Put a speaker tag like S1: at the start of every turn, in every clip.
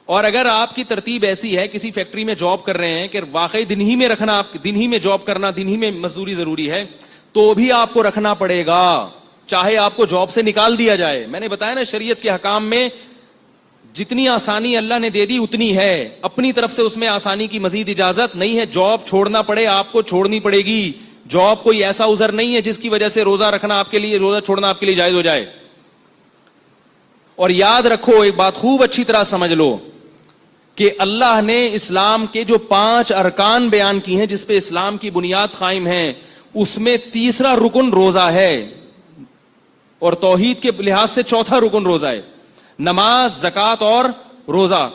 S1: اور اگر آپ کی ترتیب ایسی ہے, کسی فیکٹری میں جاب کر رہے ہیں کہ واقعی دن ہی میں رکھنا, آپ دن ہی میں جاب کرنا, دن ہی میں مزدوری ضروری ہے, تو بھی آپ کو رکھنا پڑے گا, چاہے آپ کو جاب سے نکال دیا جائے. میں نے بتایا نا, شریعت کے حکام میں جتنی آسانی اللہ نے دے دی اتنی ہے, اپنی طرف سے اس میں آسانی کی مزید اجازت نہیں ہے. جاب چھوڑنا پڑے آپ کو, چھوڑنی پڑے گی. جاب کوئی ایسا عذر نہیں ہے جس کی وجہ سے روزہ رکھنا آپ کے لیے, روزہ چھوڑنا آپ کے لیے جائز ہو جائے. اور یاد رکھو, ایک بات خوب اچھی طرح سمجھ لو کہ اللہ نے اسلام کے جو 5 ارکان بیان کی ہیں جس پہ اسلام کی بنیاد قائم ہے, اس میں تیسرا رکن روزہ ہے, اور توحید کے لحاظ سے چوتھا رکن روزہ ہے, نماز, زکوٰۃ اور روزہ.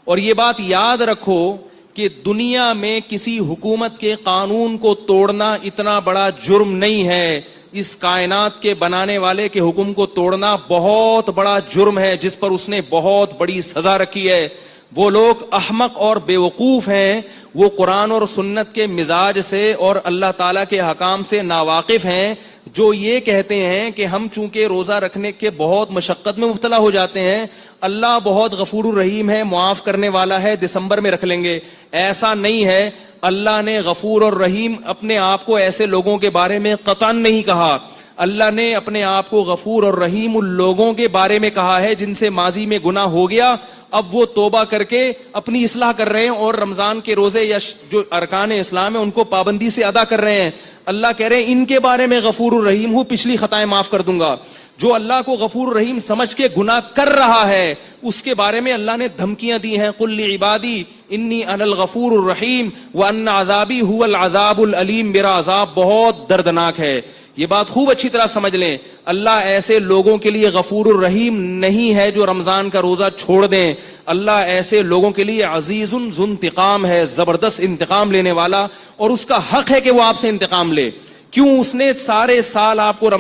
S1: اور یہ بات یاد رکھو کہ دنیا میں کسی حکومت کے قانون کو توڑنا اتنا بڑا جرم نہیں ہے. اس کائنات کے بنانے والے کے حکم کو توڑنا بہت بڑا جرم ہے, جس پر اس نے بہت بڑی سزا رکھی ہے. وہ لوگ احمق اور بے وقوف ہیں, وہ قرآن اور سنت کے مزاج سے اور اللہ تعالیٰ کے حکام سے ناواقف ہیں, جو یہ کہتے ہیں کہ ہم چونکہ روزہ رکھنے کے بہت مشقت میں مبتلا ہو جاتے ہیں, اللہ بہت غفور الرحیم ہے, معاف کرنے والا ہے, دسمبر میں رکھ لیں گے. ایسا نہیں ہے. اللہ نے غفور اور رحیم اپنے آپ کو ایسے لوگوں کے بارے میں قطعاً نہیں کہا. اللہ نے اپنے آپ کو غفور اور رحیم ان لوگوں کے بارے میں کہا ہے جن سے ماضی میں گناہ ہو گیا, اب وہ توبہ کر کے اپنی اصلاح کر رہے ہیں اور رمضان کے روزے یا جو ارکان اسلام ہیں ان کو پابندی سے ادا کر رہے ہیں. اللہ کہہ رہے ہیں ان کے بارے میں غفور الرحیم ہوں, پچھلی خطائیں معاف کر دوں گا. جو اللہ کو غفور الرحیم سمجھ کے گناہ کر رہا ہے اس کے بارے میں اللہ نے دھمکیاں دی ہیں, قل لعبادی انی انا الغفور الرحیم وان عذابی هو العذاب العلیم, میرا عذاب بہت دردناک ہے. یہ بات خوب اچھی طرح سمجھ لیں, اللہ ایسے لوگوں کے لیے غفور الرحیم نہیں ہے جو رمضان کا روزہ چھوڑ دیں. اللہ ایسے لوگوں کے لیے عزیز ذو انتقام ہے, زبردست انتقام لینے والا, اور اس کا حق ہے کہ وہ آپ سے انتقام لے. کیوں؟ اس نے سارے سال آپ کو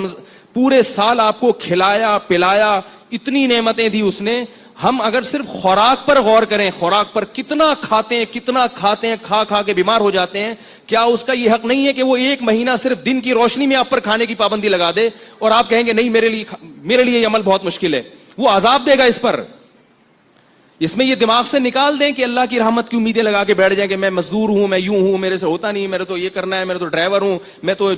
S1: پورے سال آپ کو کھلایا پلایا, اتنی نعمتیں دی اس نے. ہم اگر صرف خوراک پر غور کریں, خوراک پر کتنا کھاتے ہیں, کھا کھا کے بیمار ہو جاتے ہیں, کیا اس کا یہ حق نہیں ہے کہ وہ 1 مہینہ صرف دن کی روشنی میں آپ پر کھانے کی پابندی لگا دے, اور آپ کہیں گے نہیں میرے لیے یہ عمل بہت مشکل ہے, وہ عذاب دے گا اس پر. اس میں یہ دماغ سے نکال دیں کہ اللہ کی رحمت کی امیدیں لگا کے بیٹھ جائیں کہ میں مزدور ہوں, میں یوں ہوں, میرے سے ہوتا نہیں, میرے تو یہ کرنا ہے, میرے تو ڈرائیور ہوں, میں تو.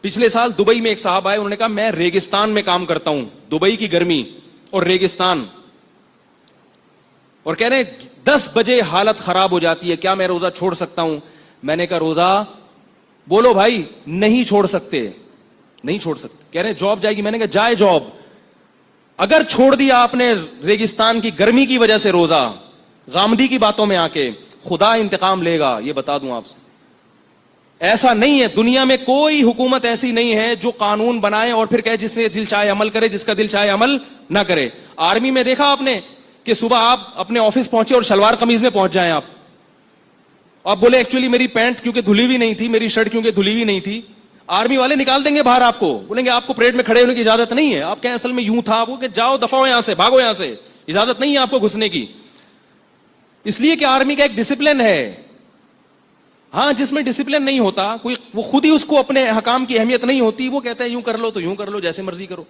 S1: پچھلے سال دبئی میں ایک صاحب آئے, انہوں نے کہا میں ریگستان میں کام کرتا ہوں, دبئی کی گرمی اور ریگستان, اور کہہ رہے ہیں 10 بجے حالت خراب ہو جاتی ہے, کیا میں روزہ چھوڑ سکتا ہوں؟ میں نے کہا روزہ بولو بھائی, نہیں چھوڑ سکتے, نہیں چھوڑ سکتے. کہہ رہے ہیں جاب جائے گی, میں نے کہا جائے جاب. اگر چھوڑ دیا آپ نے ریگستان کی گرمی کی وجہ سے روزہ, غامدی کی باتوں میں آ کے, خدا انتقام لے گا, یہ بتا دوں آپ سے. ایسا نہیں ہے, دنیا میں کوئی حکومت ایسی نہیں ہے جو قانون بنائے اور پھر کہے جس سے دل چاہے عمل کرے, جس کا دل چاہے عمل نہ کرے. آرمی میں دیکھا آپ نے کہ صبح آپ اپنے آفس پہنچے اور شلوار قمیض میں پہنچ جائیں آپ بولے ایکچولی میری پینٹ کیونکہ دھلی ہوئی نہیں تھی, میری شرٹ کیونکہ دھلی ہوئی نہیں تھی, آرمی والے نکال دیں گے باہر, آپ کو بولیں گے آپ کو پریڈ میں کھڑے ہونے کی اجازت نہیں ہے. آپ کہیں اصل میں یوں تھا, وہ کہ جاؤ دفعہ ہو یہاں سے, بھاگو یہاں سے, اجازت نہیں ہے آپ کو گھسنے کی. اس لیے کہ آرمی کا ایک ڈسپلن ہے. ہاں, جس میں ڈسپلن نہیں ہوتا کوئی, وہ خود ہی اس کو اپنے حکام کی اہمیت نہیں ہوتی, وہ کہتا ہے یوں کر لو تو یوں کر لو, جیسے مرضی کرو.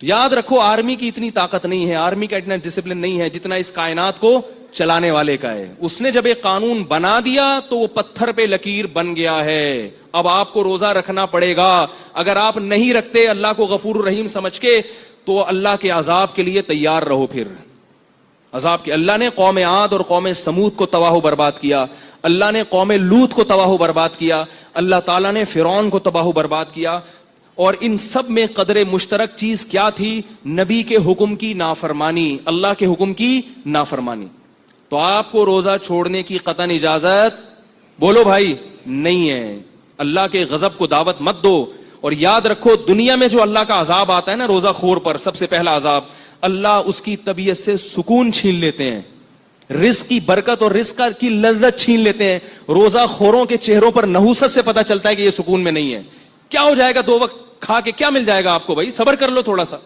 S1: یاد رکھو آرمی کی اتنی طاقت نہیں ہے, آرمی کا اتنا ڈسپلن نہیں ہے جتنا اس کائنات کو چلانے والے کا ہے. اس نے جب ایک قانون بنا دیا تو وہ پتھر پہ لکیر بن گیا ہے. اب آپ کو روزہ رکھنا پڑے گا. اگر آپ نہیں رکھتے اللہ کو غفور الرحیم سمجھ کے, تو اللہ کے عذاب کے لیے تیار رہو. پھر عذاب کے, اللہ نے قوم عاد اور قوم سمود کو تباہ و برباد کیا, اللہ نے قوم لوط کو تباہ و برباد کیا, اللہ تعالیٰ نے فرعون کو تباہ و برباد کیا. اور ان سب میں قدر مشترک چیز کیا تھی؟ نبی کے حکم کی نافرمانی, اللہ کے حکم کی نافرمانی. تو آپ کو روزہ چھوڑنے کی قطعاً اجازت, بولو بھائی, نہیں ہے. اللہ کے غضب کو دعوت مت دو. اور یاد رکھو دنیا میں جو اللہ کا عذاب آتا ہے نا روزہ خور پر, سب سے پہلا عذاب, اللہ اس کی طبیعت سے سکون چھین لیتے ہیں, رزق کی برکت اور رزق کی لذت چھین لیتے ہیں. روزہ خوروں کے چہروں پر نحوست سے پتہ چلتا ہے کہ یہ سکون میں نہیں ہے. کیا ہو جائے گا 2 وقت کھا کے, کیا مل جائے گا آپ کو؟ بھائی صبر کر لو تھوڑا سا.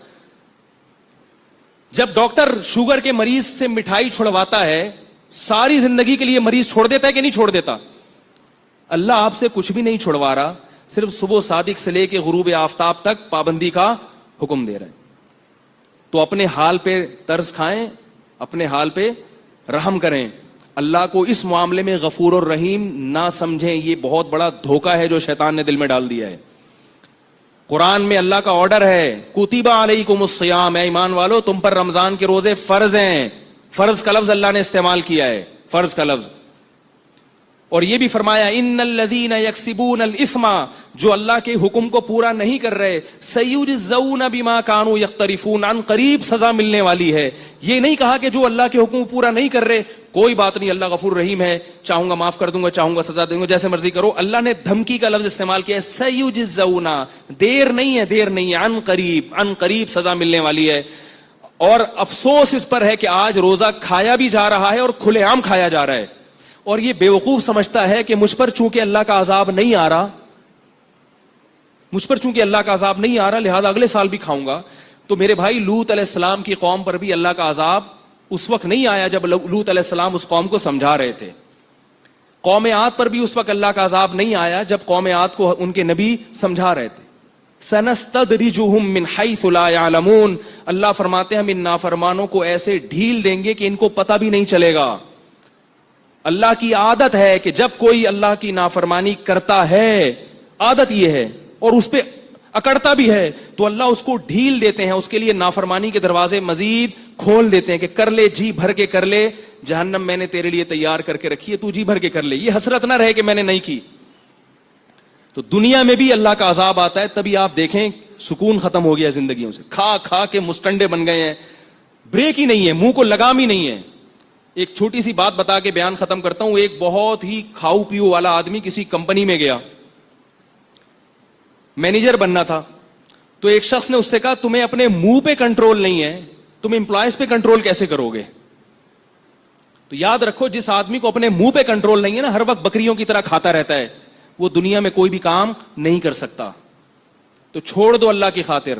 S1: جب ڈاکٹر شوگر کے مریض سے مٹھائی چھڑواتا ہے, ساری زندگی کے لیے مریض چھوڑ دیتا ہے کہ نہیں چھوڑ دیتا؟ اللہ آپ سے کچھ بھی نہیں چھڑوا رہا, صرف صبح صادق سے لے کے غروب آفتاب تک پابندی کا حکم دے رہا ہے. تو اپنے حال پہ طرز کھائیں, اپنے حال پہ رحم کریں. اللہ کو اس معاملے میں غفور اور رحیم نہ سمجھیں. یہ بہت بڑا دھوکہ ہے جو شیطان نے دل میں ڈال دیا ہے. قرآن میں اللہ کا آرڈر ہے کتب علیکم الصیام، اے ایمان والو تم پر رمضان کے روزے فرض ہیں. فرض کا لفظ اللہ نے استعمال کیا ہے، فرض کا لفظ. اور یہ بھی فرمایا ان الذین یکسبون الاثم، جو اللہ کے حکم کو پورا نہیں کر رہے، سیجزون بما کانوا یقترفون، عن قریب سزا ملنے والی ہے. یہ نہیں کہا کہ جو اللہ کے حکم کو پورا نہیں کر رہے کوئی بات نہیں، اللہ غفور رحیم ہے، چاہوں گا معاف کر دوں گا، چاہوں گا سزا دوں گا، جیسے مرضی کرو. اللہ نے دھمکی کا لفظ استعمال کیا ہے سیجزون، دیر نہیں ہے، دیر نہیں ہے، عن قریب سزا ملنے والی ہے. اور افسوس اس پر ہے کہ آج روزہ کھایا بھی جا رہا ہے اور کھلے عام کھایا جا رہا ہے. اور یہ بیوقوف سمجھتا ہے کہ مجھ پر چونکہ اللہ کا عذاب نہیں آ رہا، مجھ پر چونکہ اللہ کا عذاب نہیں آ رہا لہذا اگلے سال بھی کھاؤں گا. تو میرے بھائی لوط علیہ السلام کی قوم پر بھی اللہ کا عذاب اس وقت نہیں آیا جب لوط علیہ السلام اس قوم کو سمجھا رہے تھے. قوم عاد پر بھی اس وقت اللہ کا عذاب نہیں آیا جب قوم عاد کو ان کے نبی سمجھا رہے تھے. سنستدرجہم من حیث لا یعلمون، اللہ فرماتے ہیں ہم ان نافرمانوں کو ایسے ڈھیل دیں گے کہ ان کو پتہ بھی نہیں چلے گا. اللہ کی عادت ہے کہ جب کوئی اللہ کی نافرمانی کرتا ہے، عادت یہ ہے، اور اس پہ اکڑتا بھی ہے تو اللہ اس کو ڈھیل دیتے ہیں، اس کے لیے نافرمانی کے دروازے مزید کھول دیتے ہیں کہ کر لے، جی بھر کے کر لے، جہنم میں نے تیرے لیے تیار کر کے رکھی ہے، تو جی بھر کے کر لے، یہ حسرت نہ رہے کہ میں نے نہیں کی. تو دنیا میں بھی اللہ کا عذاب آتا ہے، تبھی آپ دیکھیں سکون ختم ہو گیا زندگیوں سے، کھا کھا کے مستنڈے بن گئے ہیں، بریک ہی نہیں ہے، منہ کو لگام ہی نہیں ہے. ایک چھوٹی سی بات بتا کے بیان ختم کرتا ہوں. ایک بہت ہی کھاؤ پیو والا آدمی کسی کمپنی میں گیا، مینیجر بننا تھا. تو ایک شخص نے اس سے کہا تمہیں اپنے منہ پہ کنٹرول نہیں ہے، تم امپلائیز پہ کنٹرول کیسے کرو گے؟ تو یاد رکھو جس آدمی کو اپنے منہ پہ کنٹرول نہیں ہے نا، ہر وقت بکریوں کی طرح کھاتا رہتا ہے، وہ دنیا میں کوئی بھی کام نہیں کر سکتا. تو چھوڑ دو اللہ کی خاطر.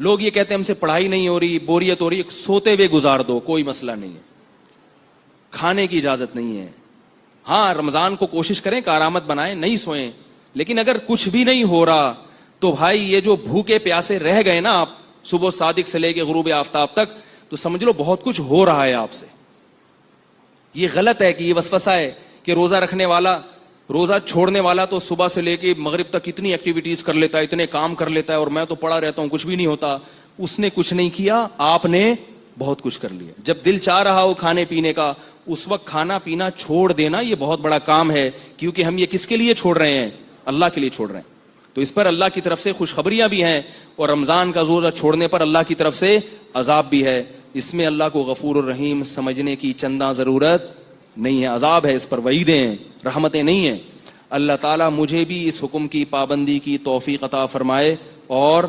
S1: لوگ یہ کہتے ہیں ہم سے پڑھائی نہیں ہو رہی، بوریت ہو رہی، سوتے ہوئے گزار دو، کوئی مسئلہ نہیں ہے، کھانے کی اجازت نہیں ہے. ہاں رمضان کو کوشش کریں کارآمد بنائیں، نہیں سوئیں. لیکن اگر کچھ بھی نہیں ہو رہا تو بھائی یہ جو بھوکے پیاسے رہ گئے نا آپ صبح صادق سے لے کے غروب آفتاب تک، تو سمجھ لو بہت کچھ ہو رہا ہے آپ سے. یہ غلط ہے کہ یہ وسوسہ ہے کہ روزہ رکھنے والا، روزہ چھوڑنے والا تو صبح سے لے کے مغرب تک اتنی ایکٹیویٹیز کر لیتا ہے، اتنے کام کر لیتا ہے، اور میں تو پڑا رہتا ہوں، کچھ بھی نہیں ہوتا. اس نے کچھ نہیں کیا، آپ نے بہت کچھ کر لیا. جب دل چاہ رہا ہو کھانے پینے کا اس وقت کھانا پینا چھوڑ دینا یہ بہت بڑا کام ہے، کیونکہ ہم یہ کس کے لیے چھوڑ رہے ہیں؟ اللہ کے لیے چھوڑ رہے ہیں. تو اس پر اللہ کی طرف سے خوشخبریاں بھی ہیں، اور رمضان کا روزہ چھوڑنے پر اللہ کی طرف سے عذاب بھی ہے. اس میں اللہ کو غفور الرحیم سمجھنے کی چندہ ضرورت نہیں ہے. عذاب ہے، اس پر وعیدیں ہیں، رحمتیں نہیں ہیں. اللہ تعالیٰ مجھے بھی اس حکم کی پابندی کی توفیق عطا فرمائے اور